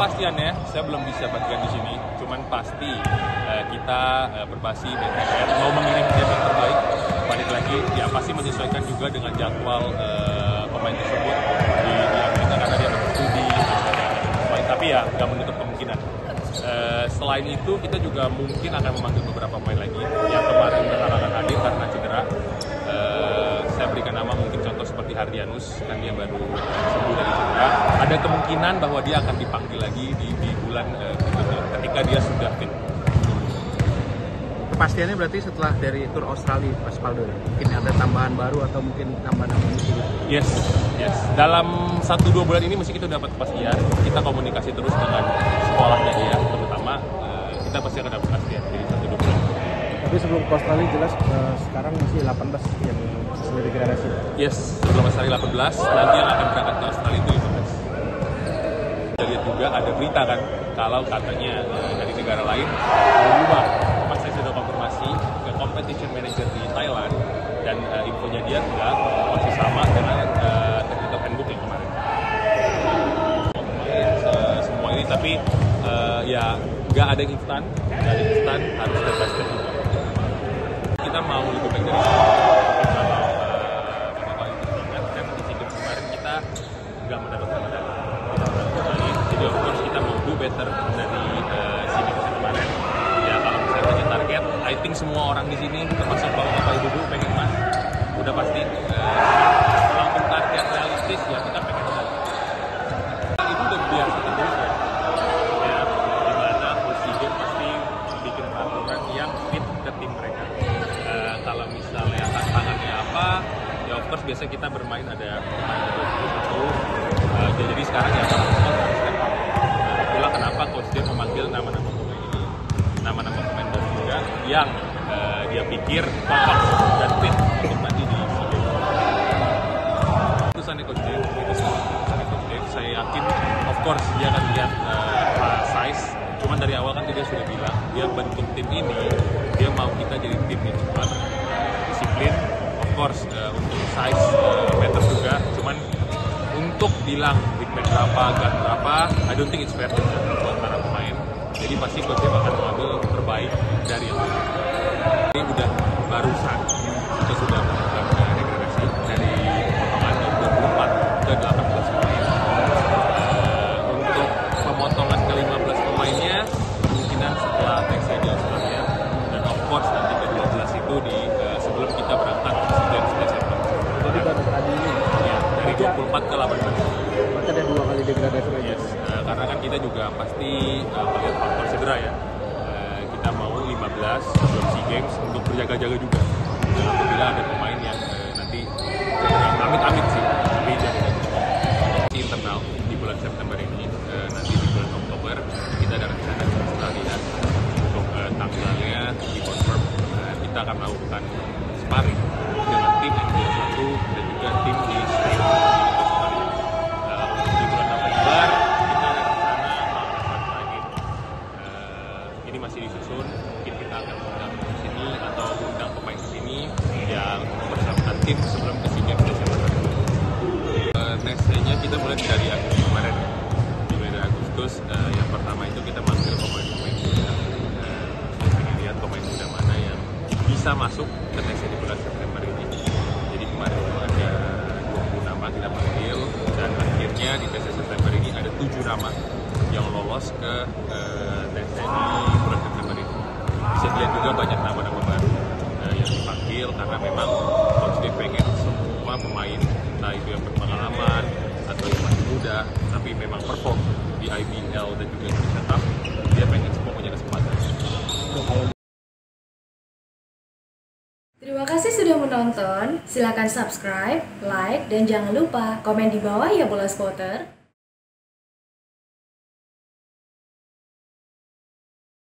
kepastiannya saya belum bisa bagikan di sini. Cuman pasti kita Perbasi BTN mau mengirim tim yang terbaik. Balik lagi, ya pasti menyesuaikan juga dengan jadwal pemain tersebut di Amerika karena dia berstudi. Tapi ya nggak menutup kemungkinan. Selain itu kita juga mungkin akan memanggil beberapa pemain lagi yang kemarin berhalangan hadir karena cedera. Saya berikan nama mungkin contoh seperti Hardianus, kan dia baru sembuh dari cedera. Ada kemungkinan bahwa dia akan dipanggil lagi di bulan ketika dia sudah fit. Kepastiannya berarti setelah dari tur Australia, Mas Faldo, mungkin ada tambahan baru atau mungkin tambahan musik? Yes. Dalam 1-2 bulan ini mesti kita dapat kepastian. Kita komunikasi terus dengan sekolahnya dia, terutama kita pasti akan dapat kepastian dari 1-2 bulan. Tapi sebelum ke Australia jelas sekarang masih 18 yang hasil degradasi. Yes, sebelum Australia 18, nanti yang akan berangkat ke Australia itu 15. Kita lihat juga ada berita kan, kalau katanya dari negara lain berubah. Mas saya sudah konfirmasi ke competition manager di Thailand dan infonya dia enggak, masih sama dengan technical handbook yang kemarin. Semua ini tapi ya nggak ada yang instan, harus step by step juga. Kita mau lebih baik dari kalau itu ingat kan di SEA Games kemarin kita nggak mendapatkan medali. Jadi of course kita mau do better dari SEA Games kemarin. Ya kalau misalnya punya target, I think semua orang di sini termasuk bapak ibu pengen emas. Udah pasti walaupun target realistis ya kita pengen medali. Itu udah biasa terus ya. Dimana SEA Games pasti bikin peraturan yang fit ke tim mereka. Kalau misalnya tantangannya apa, ya of course biasanya kita bermain ada pemain itu. Jadi sekarang ya kalau harus step up. Itulah kenapa coach dia memanggil nama-nama pemain ini, nama-nama pemain baru juga yang dia pikir cocok dan fit untuk nanti di SEA Games. Keputusannya coach Dave, saya yakin of course dia akan lihat size. Cuman dari awal kan dia sudah bilang dia bentuk tim ini dia mau kita jadi tim yang cepat, disiplin, of course untuk size matters juga. Cuman untuk bilang big man berapa, guard berapa, I don't think it's fair buat para pemain. Jadi pasti coach Dave akan mengambil terbaik dari yang ini udah barusan kita sudah melakukan degradasi dari potongan 24 ke 18 pemain. Untuk pemotongan ke 15 pemainnya kemungkinan setelah TC di Australia dan of course nanti ke 12 itu di sebelum kita berangkat ke SEA Games Desember. Jadi baru tadi ini ya, dari 24 ke 18. berarti ada 2 kali degradasi lagi. Yes, karena kan kita juga pasti melihat faktor cedera ya. Kita mau 15 sebelum SEA Games untuk berjaga-jaga juga. Dan apabila ada pemain yang nanti amit-amit sih, tapi jadi di internal di bulan September ini, nanti di bulan Oktober kita ada rencana di Australia untuk tanggalnya di confirm. Kita akan melakukan sparring dengan tim NBA1 dan juga tim di Spain. Di bulan November kita ada rencana melakukan lagi. Ini masih disusun, mungkin kita akan undang di sini atau undang pemain di sini yang mempersiapkan tim sebelum ke SEA Games Desember. Tesnya kita mulai dari Agustus kemarin. Di bulan Agustus yang pertama itu kita manggil pemain-pemain muda. Kita lihat pemain muda mana yang bisa masuk ke tesnya di bulan September ini. Jadi kemarin itu ada 20 nama kita panggil dan akhirnya di tes September ini ada 7 nama yang lolos ke tesnya di bulan September ini. Bisa dilihat juga banyak nama-nama baru yang dipanggil karena memang coach dia pengen semua pemain entah itu yang berpengalaman atau yang masih muda tapi memang perform di IBL dan juga Indonesia Cup, dia pengen semua punya kesempatan. Terima kasih sudah menonton. Silakan subscribe, like, dan jangan lupa komen di bawah ya bola spotter.